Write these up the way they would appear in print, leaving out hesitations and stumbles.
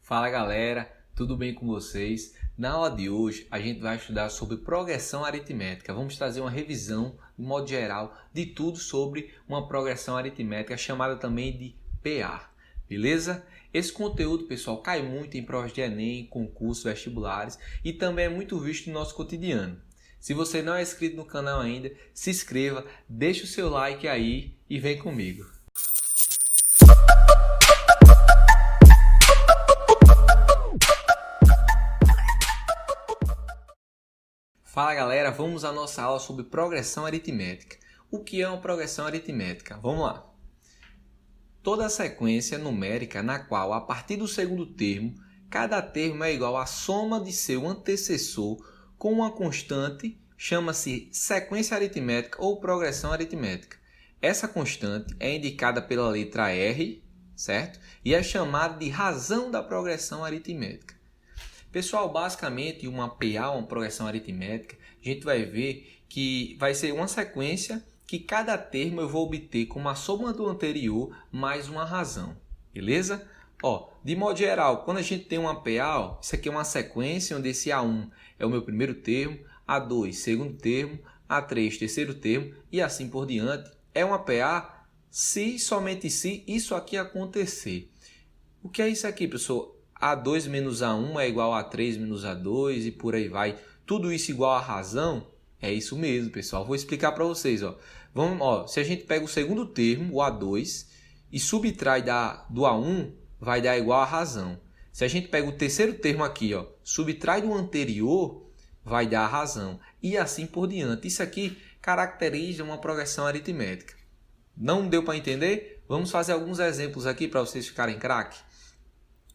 Fala galera, tudo bem com vocês? Na aula de hoje a gente vai estudar sobre progressão aritmética. Vamos trazer uma revisão, de modo geral, de tudo sobre uma progressão aritmética chamada também de PA. Beleza? Esse conteúdo, pessoal, cai muito em provas de Enem, concursos, vestibulares e também é muito visto no nosso cotidiano. Se você não é inscrito no canal ainda, se inscreva, deixa o seu like aí e vem comigo. Fala galera, vamos à nossa aula sobre progressão aritmética. O que é uma progressão aritmética? Vamos lá. Toda a sequência numérica na qual, a partir do segundo termo, cada termo é igual à soma de seu antecessor com uma constante, chama-se sequência aritmética ou progressão aritmética. Essa constante é indicada pela letra R, certo? E é chamada de razão da progressão aritmética. Pessoal, basicamente uma PA, uma progressão aritmética, a gente vai ver que vai ser uma sequência que cada termo eu vou obter como a soma do anterior mais uma razão, beleza? De modo geral, quando a gente tem uma PA, isso aqui é uma sequência onde esse A1 é o meu primeiro termo, A2 segundo termo, A3 terceiro termo e assim por diante. É uma PA se, somente se, isso aqui acontecer. O que é isso aqui, pessoal? A2 menos A1 é igual a A3 menos A2 e por aí vai. Tudo isso igual a razão? É isso mesmo, pessoal. Vou explicar para vocês. Se a gente pega o segundo termo, o A2, e subtrai do A1, vai dar igual a razão. Se a gente pega o terceiro termo aqui, subtrai do anterior, vai dar a razão. E assim por diante. Isso aqui caracteriza uma progressão aritmética. Não deu para entender? Vamos fazer alguns exemplos aqui para vocês ficarem craque.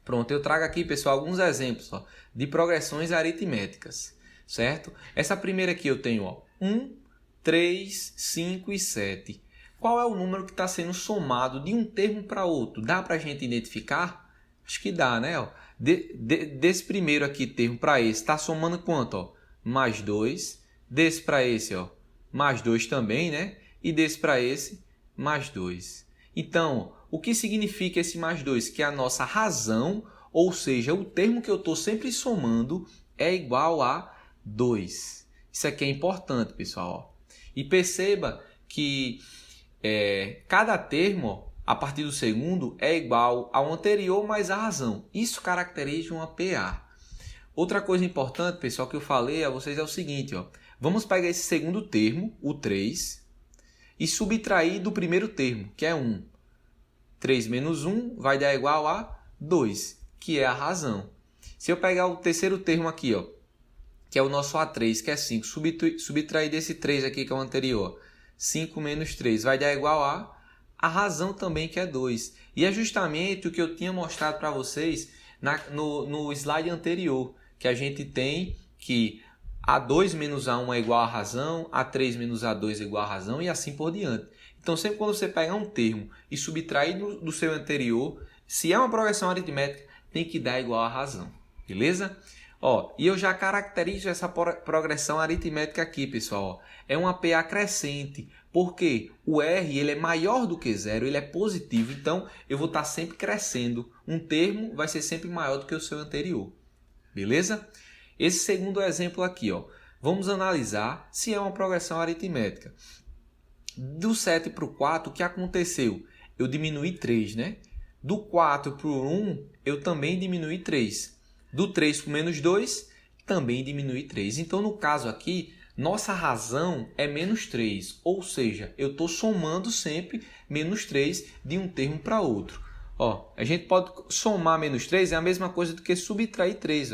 Pronto, eu trago aqui, pessoal, alguns exemplos de progressões aritméticas, certo? Essa primeira aqui eu tenho 1, 3, 5 e 7. Qual é o número que está sendo somado de um termo para outro? Dá para a gente identificar? Acho que dá, né? Desse primeiro aqui, termo para esse, está somando quanto? Mais 2. Desse para esse, mais 2 também, né? E desse para esse, mais 2. Então, o que significa esse mais 2? Que a nossa razão, ou seja, o termo que eu estou sempre somando, é igual a 2. Isso aqui é importante, pessoal. E perceba que cada termo, a partir do segundo, é igual ao anterior mais a razão. Isso caracteriza uma PA. Outra coisa importante, pessoal, que eu falei a vocês é o seguinte. Vamos pegar esse segundo termo, o 3, e subtrair do primeiro termo, que é 1. 3 menos 1 vai dar igual a 2, que é a razão. Se eu pegar o terceiro termo aqui, que é o nosso A3, que é 5, subtrair desse 3 aqui, que é o anterior, 5 menos 3 vai dar igual a razão também, que é 2. E é justamente o que eu tinha mostrado para vocês no slide anterior, que a gente tem que A2 menos A1 é igual a razão, A3 menos A2 é igual a razão e assim por diante. Então, sempre quando você pegar um termo e subtrair do seu anterior, se é uma progressão aritmética, tem que dar igual a razão, beleza? E eu já caracterizo essa progressão aritmética aqui, pessoal. É uma PA crescente, porque o R ele é maior do que zero, ele é positivo, então eu vou estar sempre crescendo. Um termo vai ser sempre maior do que o seu anterior, beleza? Esse segundo exemplo aqui, vamos analisar se é uma progressão aritmética. Do 7 para o 4, o que aconteceu? Eu diminuí 3, né? Do 4 para o 1, eu também diminuí 3. Do 3 para o menos 2, também diminuí 3. Então, no caso aqui, nossa razão é menos 3. Ou seja, eu estou somando sempre menos 3 de um termo para outro. A gente pode somar menos 3, é a mesma coisa do que subtrair 3.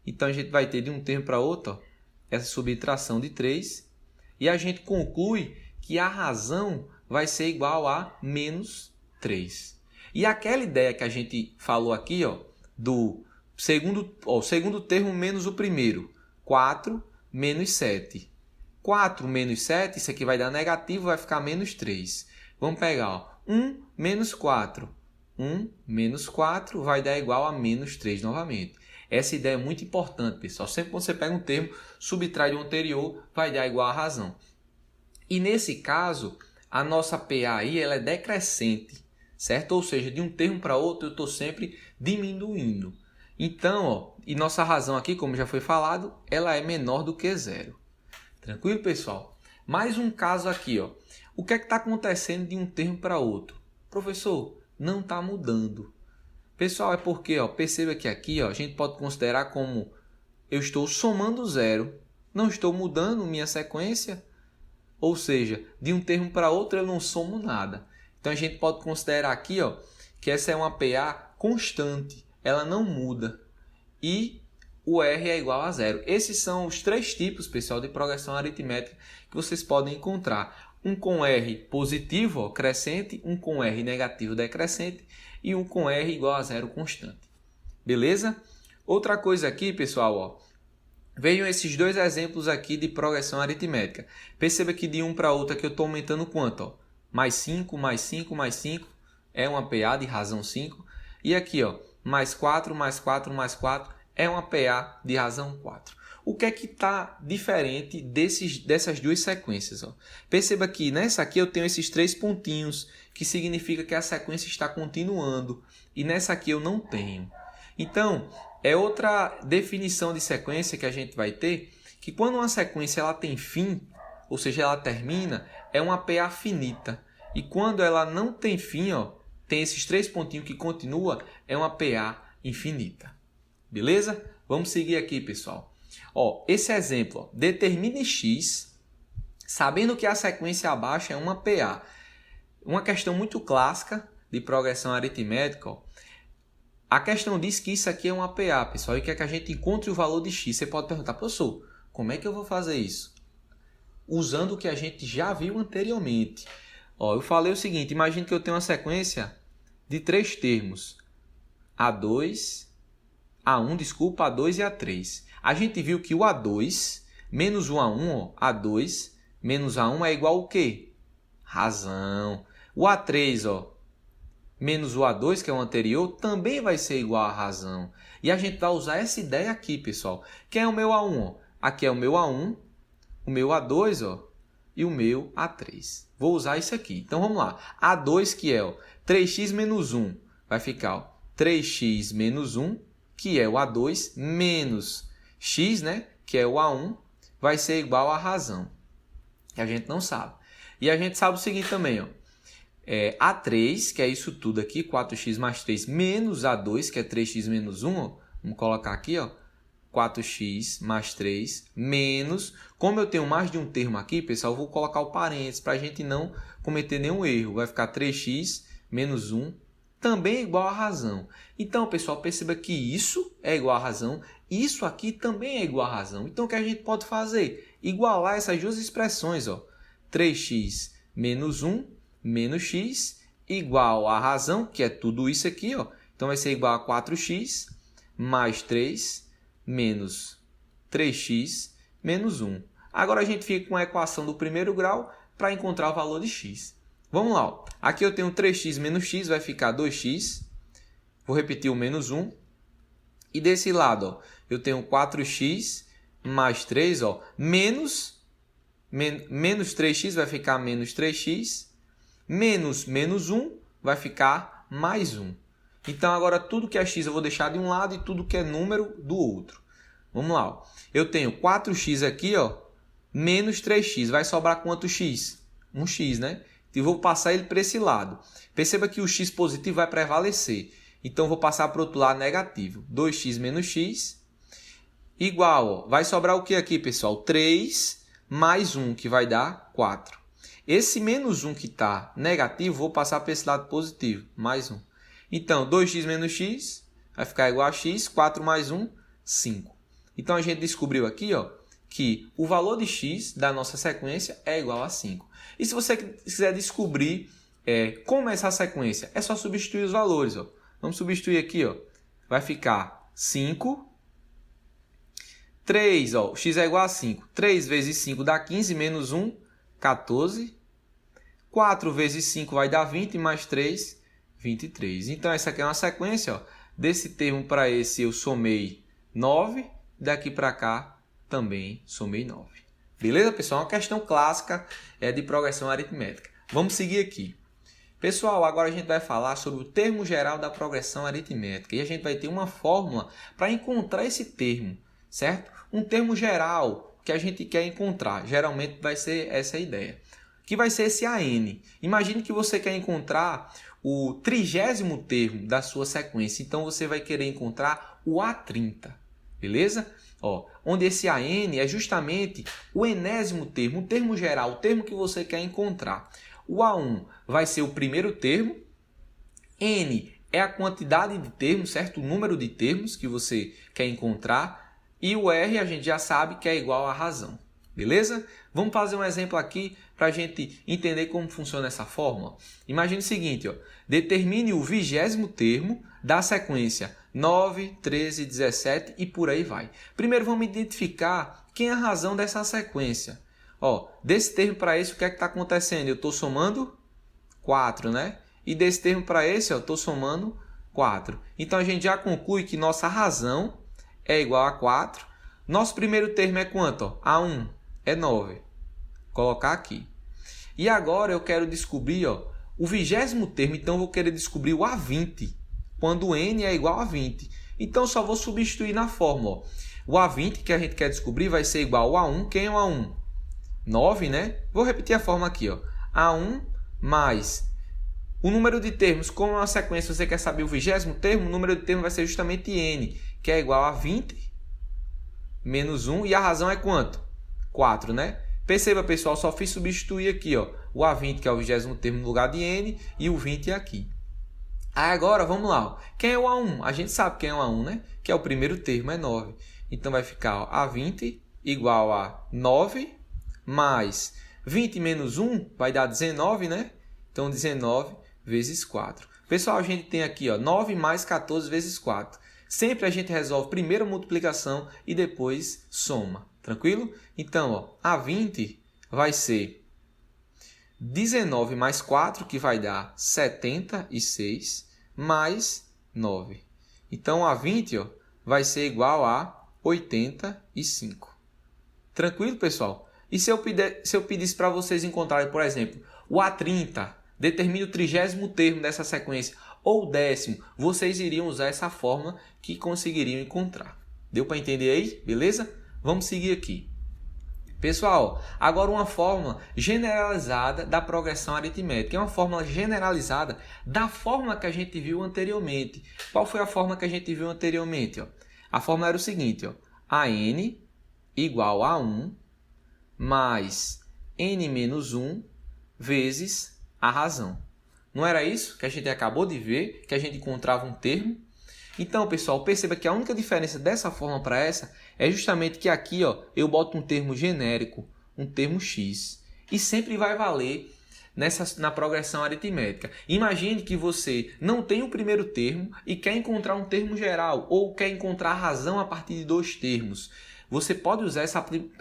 Então, a gente vai ter de um termo para outro essa subtração de 3. E a gente conclui que a razão vai ser igual a menos 3. E aquela ideia que a gente falou aqui, do segundo termo menos o primeiro, 4 menos 7. 4 menos 7, isso aqui vai dar negativo, vai ficar menos 3. Vamos pegar 1 menos 4. 1 menos 4 vai dar igual a menos 3 novamente. Essa ideia é muito importante, pessoal. Sempre quando você pega um termo, subtrai do anterior, vai dar igual a razão. E nesse caso, a nossa PA aí ela é decrescente, certo? Ou seja, de um termo para outro eu estou sempre diminuindo. Então, ó, e nossa razão aqui, como já foi falado, ela é menor do que zero. Tranquilo, pessoal? Mais um caso aqui, ó. O que é que está acontecendo de um termo para outro? Professor, não está mudando. Pessoal, é porque, ó, perceba que aqui, ó, a gente pode considerar como eu estou somando zero, não estou mudando minha sequência, ou seja, de um termo para outro eu não somo nada. Então a gente pode considerar aqui, ó, que essa é uma PA constante, ela não muda e o R é igual a zero. Esses são os três tipos, pessoal, de progressão aritmética que vocês podem encontrar. Um com R positivo, ó, crescente, um com R negativo decrescente e um com R igual a zero constante. Beleza? Outra coisa aqui, pessoal, ó, vejam esses dois exemplos aqui de progressão aritmética. Perceba que de um para outro aqui eu estou aumentando quanto? Ó? Mais 5, mais 5, mais 5 é uma PA de razão 5. E aqui, ó, mais 4, mais 4, mais 4 é uma PA de razão 4. O que é que está diferente dessas duas sequências? Ó? Perceba que nessa aqui eu tenho esses três pontinhos, que significa que a sequência está continuando. E nessa aqui eu não tenho. Então, é outra definição de sequência que a gente vai ter, que quando uma sequência ela tem fim, ou seja, ela termina, é uma PA finita. E quando ela não tem fim, ó, tem esses três pontinhos que continua, é uma PA infinita. Beleza? Vamos seguir aqui, pessoal. Ó, esse exemplo, ó, determine x, sabendo que a sequência abaixo é uma PA. Uma questão muito clássica de progressão aritmética, ó. A questão diz que isso aqui é uma PA, pessoal, e quer que a gente encontre o valor de x. Você pode perguntar, professor, como é que eu vou fazer isso? Usando o que a gente já viu anteriormente. Ó, eu falei o seguinte, imagine que eu tenho uma sequência de três termos. A2, A1, desculpa, A2 e A3. A gente viu que o A2 menos o A1, ó, A2 menos A1 é igual ao quê? Razão. O A3, ó, menos o A2, que é o anterior, também vai ser igual a razão. E a gente vai usar essa ideia aqui, pessoal. Quem é o meu A1? Ó? Aqui é o meu A1, o meu A2, ó, e o meu A3. Vou usar isso aqui. Então, vamos lá. A2, que é ó, 3x menos 1, vai ficar ó, 3x menos 1, que é o A2, menos x, né, que é o A1, vai ser igual a razão. Que a gente não sabe. E a gente sabe o seguinte também, ó. A3, que é isso tudo aqui, 4x mais 3, menos A2, que é 3x menos 1, ó, vamos colocar aqui, ó, 4x mais 3, menos, como eu tenho mais de um termo aqui, pessoal, eu vou colocar o parênteses para a gente não cometer nenhum erro. Vai ficar 3x menos 1, também é igual a razão. Então, pessoal, perceba que isso é igual a razão, isso aqui também é igual a razão. Então, o que a gente pode fazer? Igualar essas duas expressões, ó, 3x menos 1 menos x igual a razão, que é tudo isso aqui, ó. Então, vai ser igual a 4x mais 3 menos 3x menos 1. Agora, a gente fica com a equação do primeiro grau para encontrar o valor de x. Vamos lá. Ó. Aqui eu tenho 3x menos x, vai ficar 2x. Vou repetir o menos 1. E desse lado, ó, eu tenho 4x mais 3, ó, menos 3x vai ficar menos 3x. Menos 1 vai ficar mais 1. Então, agora tudo que é x eu vou deixar de um lado e tudo que é número do outro. Vamos lá. Ó. Eu tenho 4x aqui, ó, menos 3x. Vai sobrar quanto x? 1x, né? E vou passar ele para esse lado. Perceba que o x positivo vai prevalecer. Então, vou passar para o outro lado negativo. 2x menos x igual, ó, vai sobrar o que aqui, pessoal? 3 mais 1, que vai dar 4. Esse menos 1 que está negativo, vou passar para esse lado positivo, mais 1. Então, 2x menos x vai ficar igual a x, 4 mais 1, 5. Então, a gente descobriu aqui ó, que o valor de x da nossa sequência é igual a 5. E se você quiser descobrir como é essa sequência, é só substituir os valores. Ó. Vamos substituir aqui, ó. Vai ficar 5. 3, ó, x é igual a 5. 3 vezes 5 dá 15, menos 1, 14. 4 vezes 5 vai dar 20, mais 3, 23. Então, essa aqui é uma sequência. Ó. Desse termo para esse eu somei 9. Daqui para cá também somei 9. Beleza, pessoal? Uma questão clássica de progressão aritmética. Vamos seguir aqui. Pessoal, agora a gente vai falar sobre o termo geral da progressão aritmética e a gente vai ter uma fórmula para encontrar esse termo, certo? Um termo geral que a gente quer encontrar, geralmente vai ser essa a ideia, que vai ser esse AN. Imagine que você quer encontrar o 30º termo da sua sequência, então você vai querer encontrar o A30, beleza? Onde esse AN é justamente o enésimo termo, o termo geral, o termo que você quer encontrar. O A1 vai ser o primeiro termo, N é a quantidade de termos, certo? O número de termos que você quer encontrar, e o R a gente já sabe que é igual à razão, beleza? Vamos fazer um exemplo aqui para a gente entender como funciona essa fórmula. Imagine o seguinte, determine o 20º termo da sequência 9, 13, 17 e por aí vai. Primeiro vamos identificar quem é a razão dessa sequência. Desse termo para esse, o que é que está acontecendo? Eu estou somando 4, né? E desse termo para esse, eu estou somando 4. Então, a gente já conclui que nossa razão é igual a 4. Nosso primeiro termo é quanto? A1 é 9. Vou colocar aqui. E agora eu quero descobrir o 20º termo. Então, eu vou querer descobrir o A20, quando N é igual a 20. Então, só vou substituir na fórmula. O A20 que a gente quer descobrir vai ser igual ao A1. Quem é o A1? 9, né? Vou repetir a forma aqui, A1 mais o número de termos, como é uma sequência, você quer saber o 20º termo, o número de termos vai ser justamente N, que é igual a 20 menos 1, e a razão é quanto? 4, né? Perceba, pessoal, só fiz substituir aqui, o A20, que é o 20º termo no lugar de N, e o 20 aqui. Aí agora, vamos lá, quem é o A1? A gente sabe quem é o A1, né? Que é o primeiro termo, é 9. Então, vai ficar A20 igual a 9, mais 20 menos 1 vai dar 19, né? Então, 19 vezes 4. Pessoal, a gente tem aqui 9 mais 14 vezes 4. Sempre a gente resolve primeiro a multiplicação e depois soma. Tranquilo? Então, A20 vai ser 19 mais 4, que vai dar 76, mais 9. Então, A20 vai ser igual a 85. Tranquilo, pessoal? E se eu pedisse para vocês encontrarem, por exemplo, o A30, determine o 30º termo dessa sequência, ou o 10º, vocês iriam usar essa fórmula que conseguiriam encontrar. Deu para entender aí? Beleza? Vamos seguir aqui. Pessoal, agora uma fórmula generalizada da progressão aritmética. É uma fórmula generalizada da fórmula que a gente viu anteriormente. Qual foi a fórmula que a gente viu anteriormente? A fórmula era o seguinte, AN igual a 1 mais N menos 1 vezes a razão. Não era isso que a gente acabou de ver, que a gente encontrava um termo? Então, pessoal, perceba que a única diferença dessa forma para essa é justamente que aqui eu boto um termo genérico, um termo x, e sempre vai valer na progressão aritmética. Imagine que você não tem o primeiro termo e quer encontrar um termo geral, ou quer encontrar a razão a partir de dois termos. Você pode usar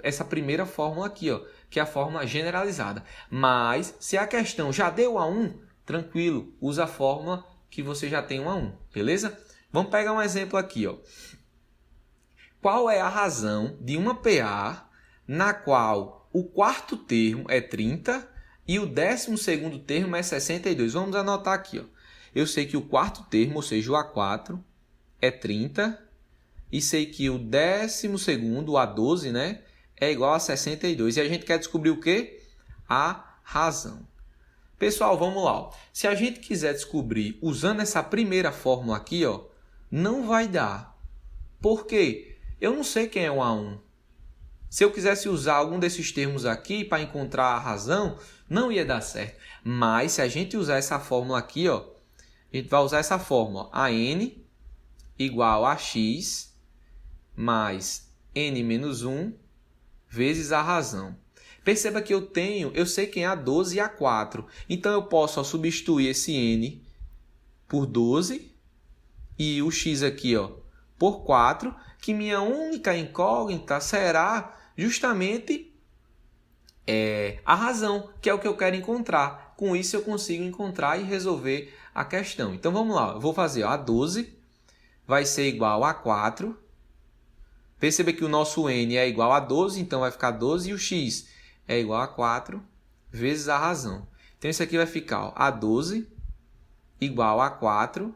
essa primeira fórmula aqui, que é a fórmula generalizada. Mas, se a questão já deu a 1, tranquilo, usa a fórmula que você já tem um a 1, beleza? Vamos pegar um exemplo aqui. Qual é a razão de uma PA na qual o quarto termo é 30 e o 12º termo é 62? Vamos anotar aqui. Eu sei que o quarto termo, ou seja, o A4, é 30. E sei que o 12º, o A12, né, é igual a 62. E a gente quer descobrir o quê? A razão. Pessoal, vamos lá. Se a gente quiser descobrir usando essa primeira fórmula aqui, não vai dar. Por quê? Eu não sei quem é o A1. Se eu quisesse usar algum desses termos aqui para encontrar a razão, não ia dar certo. Mas se a gente usar essa fórmula aqui, a gente vai usar essa fórmula. AN igual a x mais N menos 1 vezes a razão. Perceba que eu sei quem é a 12 e a 4. Então, eu posso substituir esse N por 12 e o x aqui por 4, que minha única incógnita será justamente a razão, que é o que eu quero encontrar. Com isso, eu consigo encontrar e resolver a questão. Então, vamos lá. Eu vou fazer a 12 vai ser igual a 4. Perceba que o nosso N é igual a 12, então vai ficar 12, e o x é igual a 4 vezes a razão. Então, isso aqui vai ficar a 12 igual a 4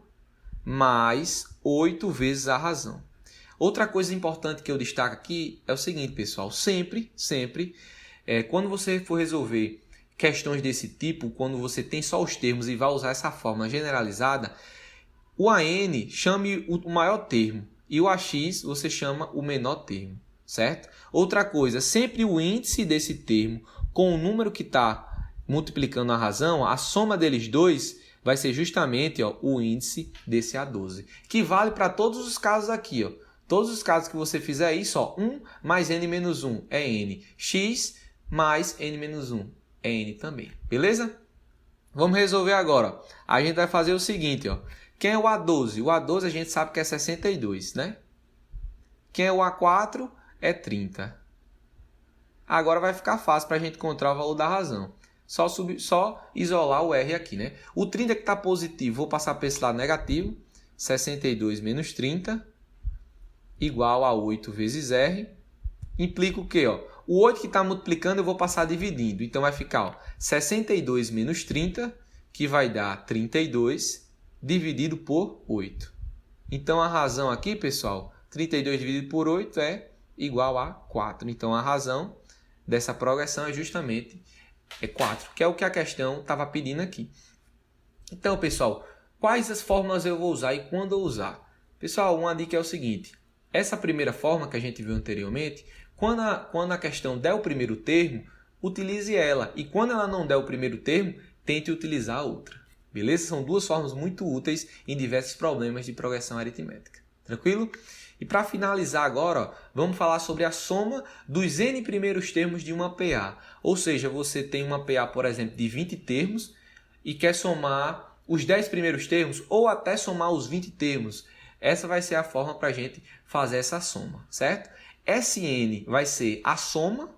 mais 8 vezes a razão. Outra coisa importante que eu destaco aqui é o seguinte, pessoal. Sempre, quando você for resolver questões desse tipo, quando você tem só os termos e vai usar essa fórmula generalizada, o AN chame o maior termo e o AX você chama o menor termo, certo? Outra coisa, sempre o índice desse termo com o número que está multiplicando a razão, a soma deles dois vai ser justamente o índice desse A12, que vale para todos os casos aqui. Todos os casos que você fizer isso, 1 mais n menos 1 é n, x mais n menos 1 é n também, beleza? Vamos resolver agora. A gente vai fazer o seguinte, quem é o A12? O A12 a gente sabe que é 62, né? Quem é o A4? É 30. Agora vai ficar fácil para a gente encontrar o valor da razão. Só isolar o R aqui, né? O 30 que está positivo, vou passar para esse lado negativo. 62 menos 30 igual a 8 vezes R. Implica o quê? O 8 que está multiplicando eu vou passar dividindo. Então vai ficar 62 menos 30, que vai dar 32, dividido por 8. Então a razão aqui, pessoal, 32 dividido por 8 é igual a 4. Então a razão dessa progressão é justamente 4, que é o que a questão estava pedindo aqui. Então, pessoal, quais as fórmulas eu vou usar e quando eu usar? Pessoal, uma dica é o seguinte. Essa primeira forma que a gente viu anteriormente, quando a questão der o primeiro termo, utilize ela. E quando ela não der o primeiro termo, tente utilizar a outra. Beleza? São duas formas muito úteis em diversos problemas de progressão aritmética. Tranquilo? E para finalizar agora, vamos falar sobre a soma dos n primeiros termos de uma PA. Ou seja, você tem uma PA, por exemplo, de 20 termos e quer somar os 10 primeiros termos ou até somar os 20 termos. Essa vai ser a forma para a gente fazer essa soma, certo? Sn vai ser a soma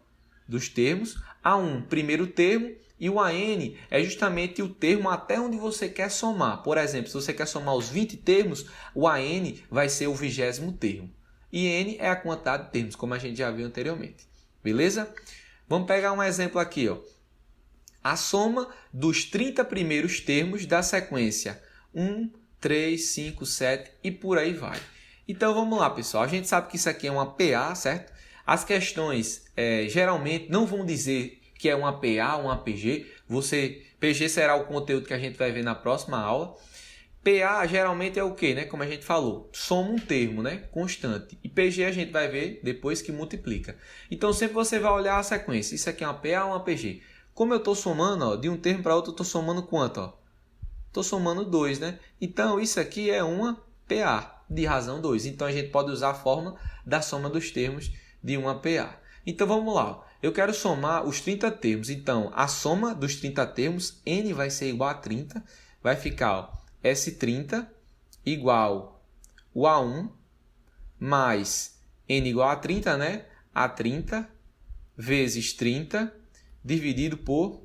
dos termos, A1 primeiro termo e o AN é justamente o termo até onde você quer somar. Por exemplo, se você quer somar os 20 termos, o AN vai ser o 20º termo. E N é a quantidade de termos, como a gente já viu anteriormente. Beleza? Vamos pegar um exemplo aqui. A soma dos 30 primeiros termos da sequência 1, 3, 5, 7 e por aí vai. Então vamos lá, pessoal. A gente sabe que isso aqui é uma PA, certo? As questões geralmente não vão dizer que é uma PA ou uma PG. PG será o conteúdo que a gente vai ver na próxima aula. PA geralmente é o quê, né? Como a gente falou, soma um termo, né? Constante. E PG a gente vai ver depois que multiplica. Então sempre você vai olhar a sequência. Isso aqui é uma PA ou uma PG? Como eu estou somando, de um termo para outro, eu estou somando quanto? Estou somando 2, né? Então isso aqui é uma PA de razão 2. Então a gente pode usar a fórmula da soma dos termos de uma PA. Então vamos lá. Eu quero somar os 30 termos. Então a soma dos 30 termos, N vai ser igual a 30. Vai ficar S30 igual o A1 mais N igual a 30, né? A30 vezes 30 dividido por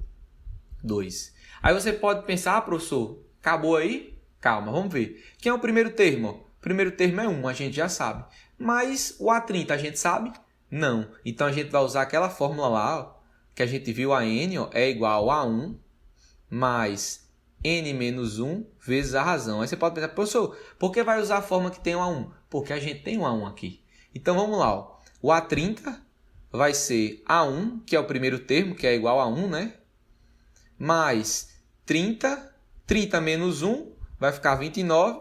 2. Aí você pode pensar, professor, acabou aí? Calma, vamos ver. Quem é o primeiro termo? O primeiro termo é 1, a gente já sabe. Mas o A30 a gente sabe? Não. Então a gente vai usar aquela fórmula lá, que a gente viu, a N é igual a 1 mais N menos 1 vezes a razão. Aí você pode pensar, professor, por que vai usar a fórmula que tem um A1? Porque a gente tem um A1 aqui. Então vamos lá. O A30 vai ser A1, que é o primeiro termo, que é igual a 1, né? Mais 30 menos 1 vai ficar 29,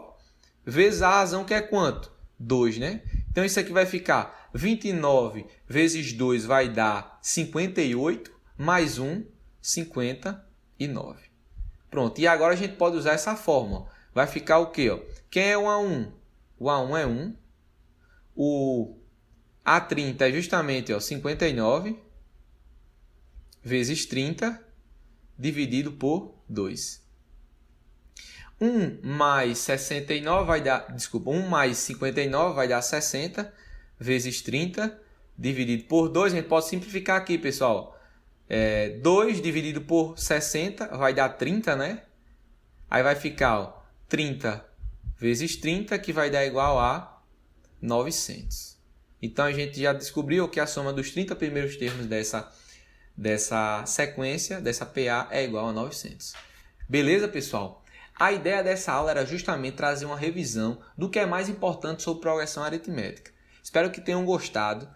vezes a razão, que é quanto? 2, né? Então isso aqui vai ficar 29 vezes 2 vai dar 58, mais 1, 59. Pronto, e agora a gente pode usar essa fórmula. Vai ficar o quê? Quem é o A1? O A1 é 1. O A30 é justamente 59 vezes 30 dividido por 2. 1 mais 69 vai dar, 1 mais 59 vai dar 60 vezes 30 dividido por 2. A gente pode simplificar aqui, pessoal. 2 dividido por 60 vai dar 30, né? Aí vai ficar 30 vezes 30, que vai dar igual a 900. Então a gente já descobriu que a soma dos 30 primeiros termos dessa sequência, dessa PA, é igual a 900. Beleza, pessoal? A ideia dessa aula era justamente trazer uma revisão do que é mais importante sobre progressão aritmética. Espero que tenham gostado.